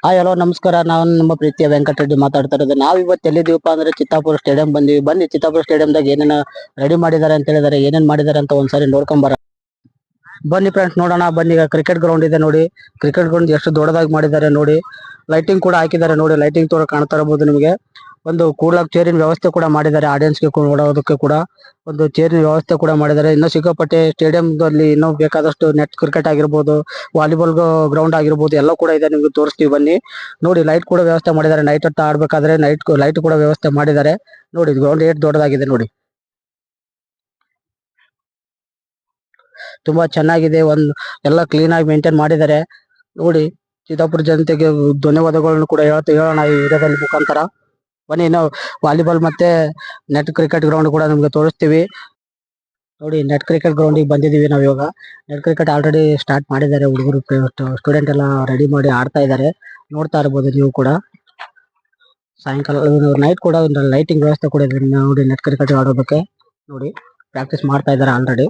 Hi hello ನಮಸ್ಕಾರ. ನಾನು ನಮ್ಮ ಪ್ರೀತಿಯ ವೆಂಕಟರೆಡ್ಡಿ ಮಾತಾಡ್ತಾ ಇರೋದು. ನಾವ್ ಇವತ್ತು ಎಲ್ಲಿದೀವಪ್ಪ ಅಂದ್ರೆ ಚಿತ್ತಾಪುರ ಸ್ಟೇಡಿಯಂ ಬಂದಿವಿ. ಬನ್ನಿ ಚಿತ್ತಾಪುರ ಸ್ಟೇಡಿಯಂದಾಗ ಏನೇನ ರೆಡಿ ಮಾಡಿದಾರೆ ಅಂತ ಹೇಳಿದಾರೆ, ಏನೇನ್ ಮಾಡಿದಾರೆ ಅಂತ ಒಂದ್ಸರಿ ನೋಡ್ಕೊಂಡ್ ಬರ. ಬನ್ನಿ ಫ್ರೆಂಡ್ಸ್ ನೋಡೋಣ. ಬನ್ನಿ, ಈಗ ಕ್ರಿಕೆಟ್ ಗ್ರೌಂಡ್ ಇದೆ ನೋಡಿ. ಕ್ರಿಕೆಟ್ ಗ್ರೌಂಡ್ ಎಷ್ಟು ದೊಡ್ಡದಾಗಿ ಮಾಡಿದ್ದಾರೆ ನೋಡಿ. ಲೈಟಿಂಗ್ ಕೂಡ ಹಾಕಿದ್ದಾರೆ ನೋಡಿ. ಲೈಟಿಂಗ್ ಕೂಡ ಕಾಣ್ತಾ ಇರಬಹುದು ನಿಮಗೆ. ಒಂದು ಕೂಡ್ಲಕ್ ಚೇರಿನ ವ್ಯವಸ್ಥೆ ಕೂಡ ಮಾಡಿದ್ದಾರೆ. ಆಡಿಯನ್ಸ್ ಗೆ ನೋಡೋದಕ್ಕೆ ಕೂಡ ಒಂದು ಚೇರಿನ ವ್ಯವಸ್ಥೆ ಕೂಡ ಮಾಡಿದ್ದಾರೆ. ಇನ್ನು ಸಿಕ್ಕಾಪಟ್ಟೆ ಸ್ಟೇಡಿಯಂದಲ್ಲಿ ಇನ್ನೂ ಬೇಕಾದಷ್ಟು ನೆಟ್ ಕ್ರಿಕೆಟ್ ಆಗಿರ್ಬೋದು, ವಾಲಿಬಾಲ್ ಗ್ರೌಂಡ್ ಆಗಿರ್ಬೋದು, ಎಲ್ಲ ಕೂಡ ಇದೆ. ನಿಮ್ಗೆ ತೋರಿಸ್ತೀವಿ ಬನ್ನಿ ನೋಡಿ. ಲೈಟ್ ಕೂಡ ವ್ಯವಸ್ಥೆ ಮಾಡಿದ್ದಾರೆ. ನೈಟ್ ಹೊತ್ತು ಆಡ್ಬೇಕಾದ್ರೆ ಲೈಟ್ ಕೂಡ ವ್ಯವಸ್ಥೆ ಮಾಡಿದ್ದಾರೆ ನೋಡಿ. ಗ್ರೌಂಡ್ ಎಷ್ಟು ದೊಡ್ಡದಾಗಿದೆ ನೋಡಿ. ತುಂಬಾ ಚೆನ್ನಾಗಿದೆ. ಎಲ್ಲ ಕ್ಲೀನ್ ಆಗಿ ಮೇಂಟೈನ್ ಮಾಡಿದ್ದಾರೆ ನೋಡಿ. ಚಿತ್ತಾಪುರ ಜನತೆಗೆ ಧನ್ಯವಾದಗಳನ್ನು ಕೂಡ ಹೇಳೋಣ ಈ ವಿಡಿಯೋದಲ್ಲಿ ಮುಖಾಂತರ. ಬನ್ನಿ, ನಾವು ವಾಲಿಬಾಲ್ ಮತ್ತೆ ನೆಟ್ ಕ್ರಿಕೆಟ್ ಗ್ರೌಂಡ್ ಕೂಡ ನಿಮ್ಗೆ ತೋರಿಸ್ತೀವಿ ನೋಡಿ. ನೆಟ್ ಕ್ರಿಕೆಟ್ ಗ್ರೌಂಡಿಗೆ ಬಂದಿದೀವಿ ನಾವು ಇವಾಗ. ನೆಟ್ ಕ್ರಿಕೆಟ್ ಆಲ್ರೆಡಿ ಸ್ಟಾರ್ಟ್ ಮಾಡಿದ್ದಾರೆ. ಹುಡುಗರು ಸ್ಟೂಡೆಂಟ್ ಎಲ್ಲ ರೆಡಿ ಮಾಡಿ ಆಡ್ತಾ ಇದ್ದಾರೆ. ನೋಡ್ತಾ ಇರ್ಬೋದು ನೀವು ಕೂಡ. ಸಾಯಂಕಾಲ ನೈಟ್ ಕೂಡ ಲೈಟಿಂಗ್ ವ್ಯವಸ್ಥೆ ಕೂಡ ಇದೆ ನೋಡಿ. ನೆಟ್ ಕ್ರಿಕೆಟ್ ಆಡೋದಕ್ಕೆ ನೋಡಿ ಪ್ರಾಕ್ಟೀಸ್ ಮಾಡ್ತಾ ಇದ್ದಾರೆ ಆಲ್ರೆಡಿ.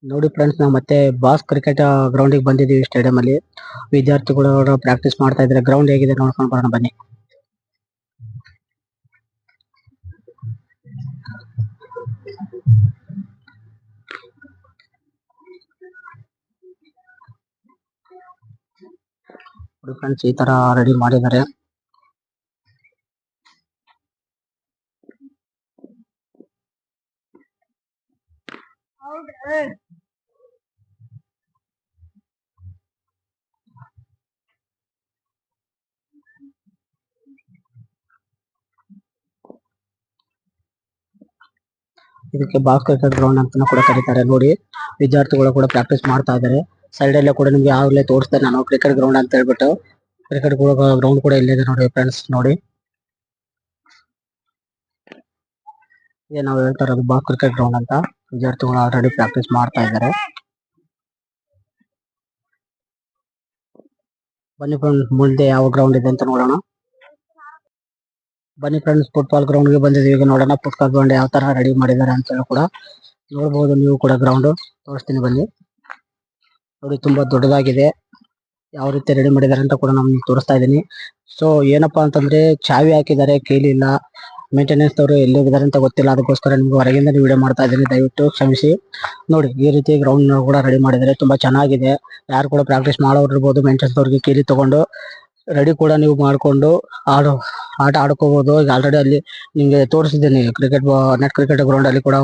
ನೋಡಿ ಫ್ರೆಂಡ್ಸ್, ನಾವು ಮತ್ತೆ ಬಾಸ್ ಕ್ರಿಕೆಟ್ ಗ್ರೌಂಡಿಗೆ ಬಂದಿದ್ದೀವಿ. ಸ್ಟೇಡಿಯಂ ಅಲ್ಲಿ ವಿದ್ಯಾರ್ಥಿಗಳು ಪ್ರಾಕ್ಟೀಸ್ ಮಾಡ್ತಾ ಇದ್ದಾರೆ. ಗ್ರೌಂಡ್ ಹೇಗಿದೆ ನೋಡ್ಕೊಂಡು ಬರೋಣ ಬನ್ನಿ. ನೋಡಿ ಫ್ರೆಂಡ್ಸ್, ಈ ತರ ರೆಡಿ ಮಾಡಿದ್ದಾರೆ. ಇದಕ್ಕೆ ಬಾಸ್ ಕ್ರಿಕೆಟ್ ಗ್ರೌಂಡ್ ಅಂತ ಕೂಡ ಕರೀತಾರೆ ನೋಡಿ. ವಿದ್ಯಾರ್ಥಿಗಳು ಕೂಡ ಪ್ರಾಕ್ಟೀಸ್ ಮಾಡ್ತಾ ಇದ್ದಾರೆ. ಸೈಡ್ ಅಲ್ಲೇ ಕೂಡ ನಿಮ್ಗೆ ಯಾವಾಗಲೇ ತೋರಿಸ್ತೇನೆ ನಾನು ಕ್ರಿಕೆಟ್ ಗ್ರೌಂಡ್ ಅಂತ ಹೇಳ್ಬಿಟ್ಟು. ಕ್ರಿಕೆಟ್ ಗ್ರೌಂಡ್ ಕೂಡ ಇಲ್ಲಿದೆ ನೋಡಿ ಫ್ರೆಂಡ್ಸ್ ನೋಡಿ. ಇದೇ ನಾವು ಹೇಳ್ತಾ ಇರೋದು ಬಾಸ್ ಕ್ರಿಕೆಟ್ ಗ್ರೌಂಡ್ ಅಂತ. ವಿದ್ಯಾರ್ಥಿಗಳು ಆಲ್ರೆಡಿ ಪ್ರಾಕ್ಟೀಸ್ ಮಾಡ್ತಾ ಇದ್ದಾರೆ. ಬನ್ನಿ ಫ್ರೆಂಡ್ಸ್, ಮುಂದೆ ಯಾವ ಗ್ರೌಂಡ್ ಇದೆ ಅಂತ ನೋಡೋಣ. ಬನ್ನಿ ಫ್ರೆಂಡ್ಸ್, ಫುಟ್ಬಾಲ್ ಗ್ರೌಂಡ್ ಗೆ ಬಂದಿದ್ದೀವಿ. ಈಗ ನೋಡೋಣ ಫುಟ್ಬಾಲ್ ಗ್ರೌಂಡ್ ಯಾವ ತರ ರೆಡಿ ಮಾಡಿದ್ದಾರೆ ಅಂತ ಹೇಳಿ ಕೂಡ ನೋಡಬಹುದು. ನೀವು ಕೂಡ ಗ್ರೌಂಡ್ ತೋರಿಸ್ತೀನಿ ಬನ್ನಿ ನೋಡಿ. ತುಂಬಾ ದೊಡ್ಡದಾಗಿದೆ. ಯಾವ ರೀತಿ ರೆಡಿ ಮಾಡಿದ್ದಾರೆ ಅಂತ ಕೂಡ ನಾನು ತೋರಿಸ್ತಾ ಇದ್ದೀನಿ. ಸೊ ಏನಪ್ಪಾ ಅಂತಂದ್ರೆ ಚಾವಿ ಹಾಕಿದ್ದಾರೆ, ಕೀಲಿ ಇಲ್ಲ. ಮೇಂಟೆನೆನ್ಸ್ ಅವರು ಎಲ್ಲಿ ಹೋಗಿದ್ದಾರೆ ಅಂತ ಗೊತ್ತಿಲ್ಲ. ಅದಕ್ಕೋಸ್ಕರ ನಿಮ್ಗೆ ಹೊರಗಿಂದ ವಿಡಿಯೋ ಮಾಡ್ತಾ ಇದ್ದೀನಿ, ದಯವಿಟ್ಟು ಕ್ಷಮಿಸಿ ನೋಡಿ. ಈ ರೀತಿ ಗ್ರೌಂಡ್ ಕೂಡ ರೆಡಿ ಮಾಡಿದ್ದಾರೆ. ತುಂಬಾ ಚೆನ್ನಾಗಿದೆ. ಯಾರು ಕೂಡ ಪ್ರಾಕ್ಟೀಸ್ ಮಾಡೋರು ಇರ್ಬೋದು, ಮೇಂಟೆನೆನ್ಸ್ ಅವ್ರಿಗೆ ಕೀಲಿ ತಗೊಂಡು ರೆಡಿ ಕೂಡ ನೀವು ಮಾಡ್ಕೊಂಡು ಆಟ ಆಡ್ಕೋಬಹುದು. ಈಗ ಆಲ್ರೆಡಿ ಅಲ್ಲಿ ನಿಮ್ಗೆ ತೋರಿಸಿದ್ದೀನಿ ಕ್ರಿಕೆಟ್ ನೆಟ್ ಕ್ರಿಕೆಟ್ ಗ್ರೌಂಡ್ ಅಲ್ಲಿ ಕೂಡ